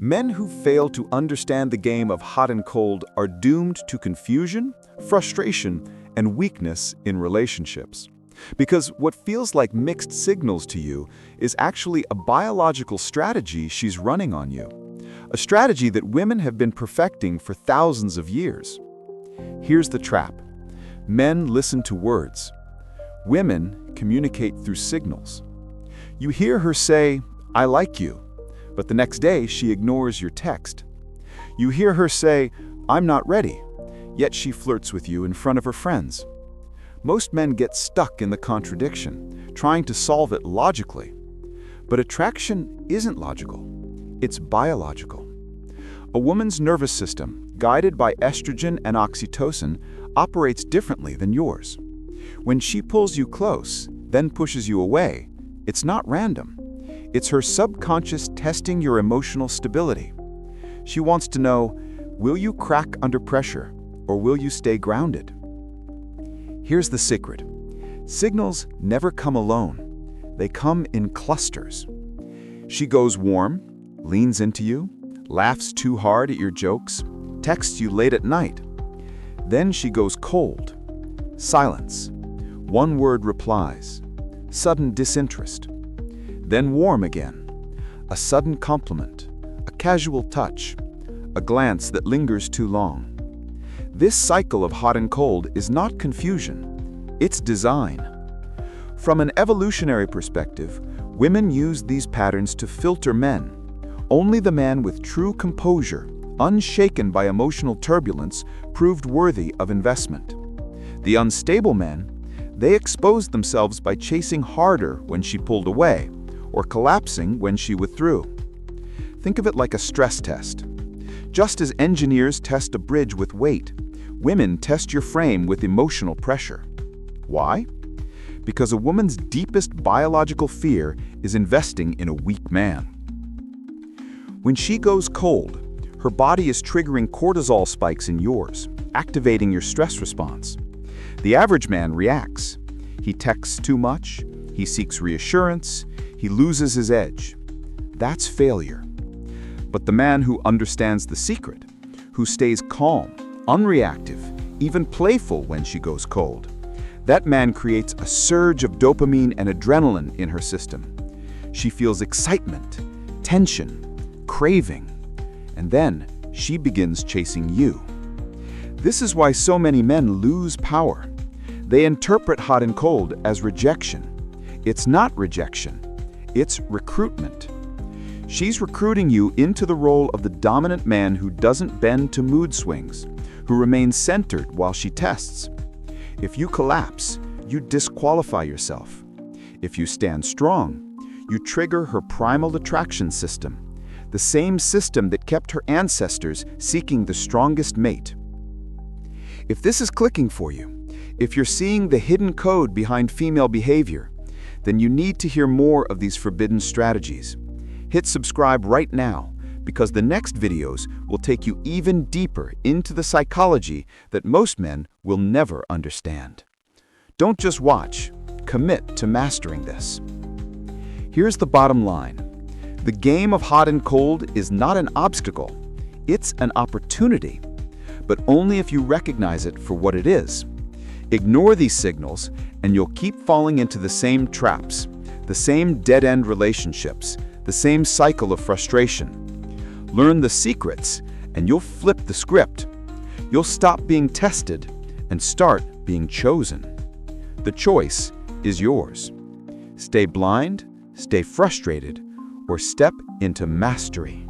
Men who fail to understand the game of hot and cold are doomed to confusion, frustration, and weakness in relationships. Because what feels like mixed signals to you is actually a biological strategy she's running on you. A strategy that women have been perfecting for thousands of years. Here's the trap. Men listen to words. Women communicate through signals. You hear her say, "I like you," but the next day she ignores your text. You hear her say, "I'm not ready," yet she flirts with you in front of her friends. Most men get stuck in the contradiction, trying to solve it logically. But attraction isn't logical. It's biological. A woman's nervous system, guided by estrogen and oxytocin, operates differently than yours. When she pulls you close, then pushes you away, it's not random. It's her subconscious testing your emotional stability. She wants to know, will you crack under pressure, or will you stay grounded? Here's the secret. Signals never come alone. They come in clusters. She goes warm, leans into you, laughs too hard at your jokes, texts you late at night. Then she goes cold. Silence. One-word replies. Sudden disinterest. Then warm again. A sudden compliment. A casual touch. A glance that lingers too long. This cycle of hot and cold is not confusion. It's design. From an evolutionary perspective, women use these patterns to filter men. Only the man with true composure, unshaken by emotional turbulence, proved worthy of investment. The unstable men, they exposed themselves by chasing harder when she pulled away, or collapsing when she withdrew. Think of it like a stress test. Just as engineers test a bridge with weight, women test your frame with emotional pressure. Why? Because a woman's deepest biological fear is investing in a weak man. When she goes cold, her body is triggering cortisol spikes in yours, activating your stress response. The average man reacts. He texts too much, he seeks reassurance, he loses his edge. That's failure. But the man who understands the secret, who stays calm, unreactive, even playful when she goes cold, that man creates a surge of dopamine and adrenaline in her system. She feels excitement, tension, craving, and then she begins chasing you. This is why so many men lose power. They interpret hot and cold as rejection. It's not rejection. It's recruitment. She's recruiting you into the role of the dominant man who doesn't bend to mood swings, who remains centered while she tests. If you collapse, you disqualify yourself. If you stand strong, you trigger her primal attraction system, the same system that kept her ancestors seeking the strongest mate. If this is clicking for you, if you're seeing the hidden code behind female behavior, then you need to hear more of these forbidden strategies. Hit subscribe right now, because the next videos will take you even deeper into the psychology that most men will never understand. Don't just watch, commit to mastering this. Here's the bottom line. The game of hot and cold is not an obstacle, it's an opportunity, but only if you recognize it for what it is. Ignore these signals, and you'll keep falling into the same traps, the same dead-end relationships, the same cycle of frustration. Learn the secrets, and you'll flip the script. You'll stop being tested and start being chosen. The choice is yours. Stay blind, stay frustrated, or step into mastery.